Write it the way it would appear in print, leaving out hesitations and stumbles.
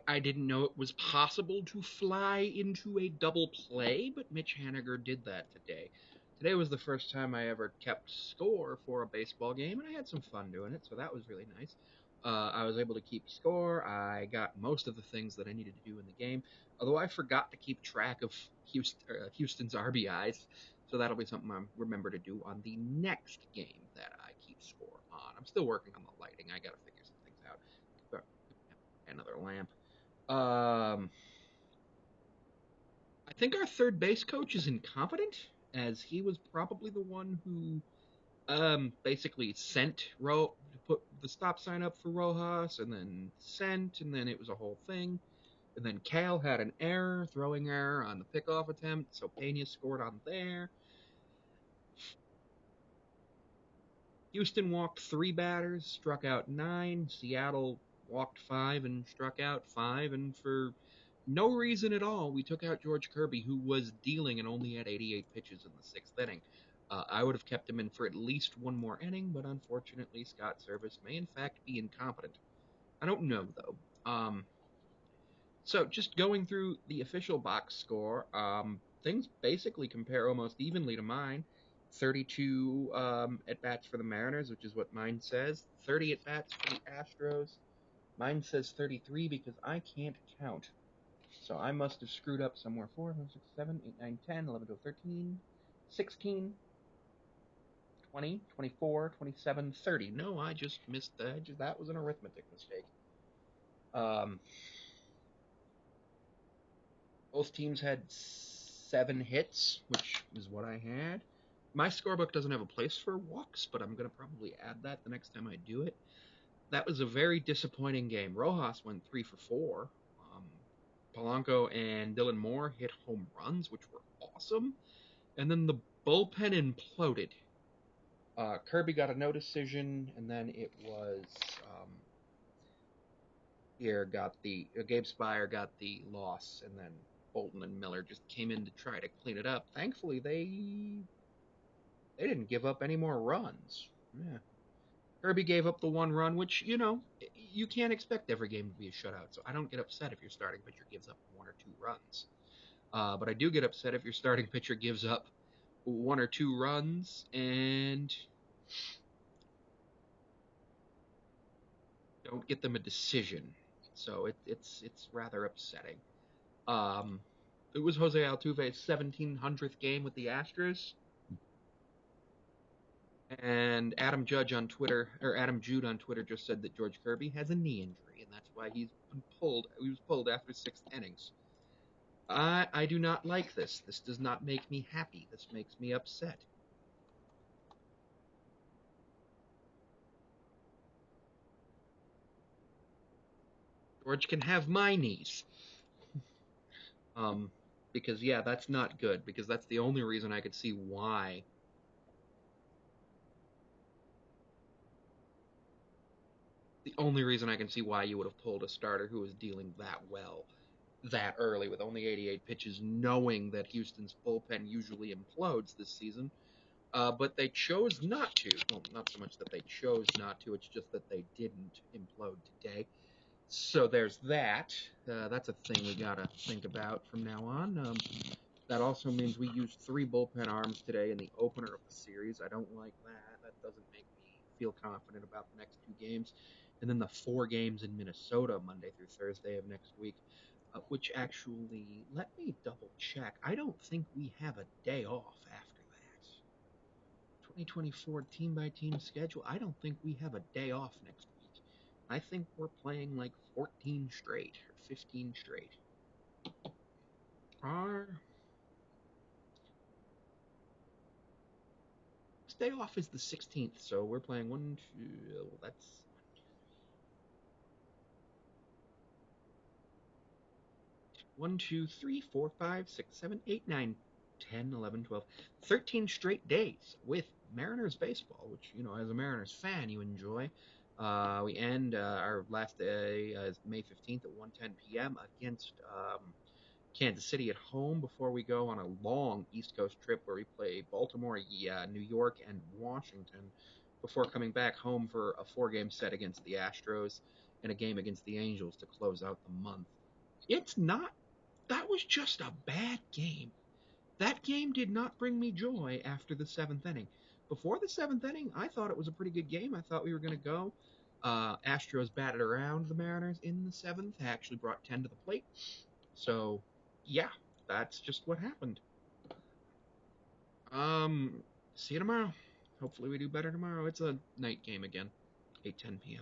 I didn't know it was possible to fly into a double play, but Mitch Haniger did that today. Today was the first time I ever kept score for a baseball game, and I had some fun doing it, so that was really nice. I was able to keep score. I got most of the things that I needed to do in the game, although I forgot to keep track of Houston's RBIs, so that'll be something I remember to do on the next game that I keep score on. I'm still working on the lighting. I gotta figure some things out. But another lamp. Um, I think our third base coach is incompetent, as he was probably the one who basically sent to put the stop sign up for Rojas, and then sent, and then it was a whole thing. And then Kale had an error, throwing error on the pickoff attempt, so Pena scored on there. Houston walked 3 batters, struck out 9. Seattle walked 5 and struck out 5. And for no reason at all, we took out George Kirby, who was dealing and only had 88 pitches in the 6th inning. I would have kept him in for at least one more inning, but unfortunately, Scott Service may in fact be incompetent. I don't know, though. So just going through the official box score, things basically compare almost evenly to mine. 32 at bats for the Mariners, which is what mine says. 30 at bats for the Astros. Mine says 33 because I can't count. So I must have screwed up somewhere. 4, 5, 6, 7, 8, 9, 10, 11, 12, 13, 16, 20, 24, 27, 30. No, I just missed that. That was an arithmetic mistake. Both teams had 7 hits, which is what I had. My scorebook doesn't have a place for walks, but I'm going to probably add that the next time I do it. That was a very disappointing game. Rojas went 3 for 4. Polanco and Dylan Moore hit home runs, which were awesome. And then the bullpen imploded. Kirby got a no decision, and then it was Gabe Spire got the loss, and then Bolton and Miller just came in to try to clean it up. Thankfully, they didn't give up any more runs. Yeah. Kirby gave up the 1 run, which, you can't expect every game to be a shutout, so I don't get upset if your starting pitcher gives up 1 or 2 runs. But I do get upset if your starting pitcher gives up 1 or 2 runs and don't get them a decision. So it's rather upsetting. It was Jose Altuve's 1700th game with the Astros. And Adam Jude on Twitter just said that George Kirby has a knee injury, and that's why he's been pulled. He was pulled after 6 innings. I do not like this. This does not make me happy. This makes me upset. George can have my knees. Because yeah, that's not good. Because that's the only reason I could see why. The only reason I can see why you would have pulled a starter who was dealing that well that early with only 88 pitches, knowing that Houston's bullpen usually implodes this season. But they chose not to. Well, not so much that they chose not to, it's just that they didn't implode today. So there's that. That's a thing we gotta think about from now on. That also means we used 3 bullpen arms today in the opener of the series. I don't like that. That doesn't make me feel confident about the next 2 games. And then the 4 games in Minnesota, Monday through Thursday of next week, which actually, let me double check. I don't think we have a day off after that. 2024 team by team schedule. I don't think we have a day off next week. I think we're playing like 14 straight or 15 straight. Our day off is the 16th, so we're playing 1, 2, that's 1, 2, 3, 4, 5, 6, 7, 8, 9, 10, 11, 12, 13 straight days with Mariners baseball, which, as a Mariners fan, you enjoy. We end our last day is May 15th at 1:10 p.m. against Kansas City at home before we go on a long East Coast trip where we play Baltimore, New York, and Washington before coming back home for a 4-game set against the Astros. and a game against the Angels to close out the month. It's not, that was just a bad game. That game did not bring me joy after the seventh inning. Before the seventh inning, I thought it was a pretty good game. I thought we were going to go. Astros batted around the Mariners in the seventh, actually brought 10 to the plate. So, yeah, that's just what happened. See you tomorrow. Hopefully we do better tomorrow. It's a night game again, 8:10 p.m.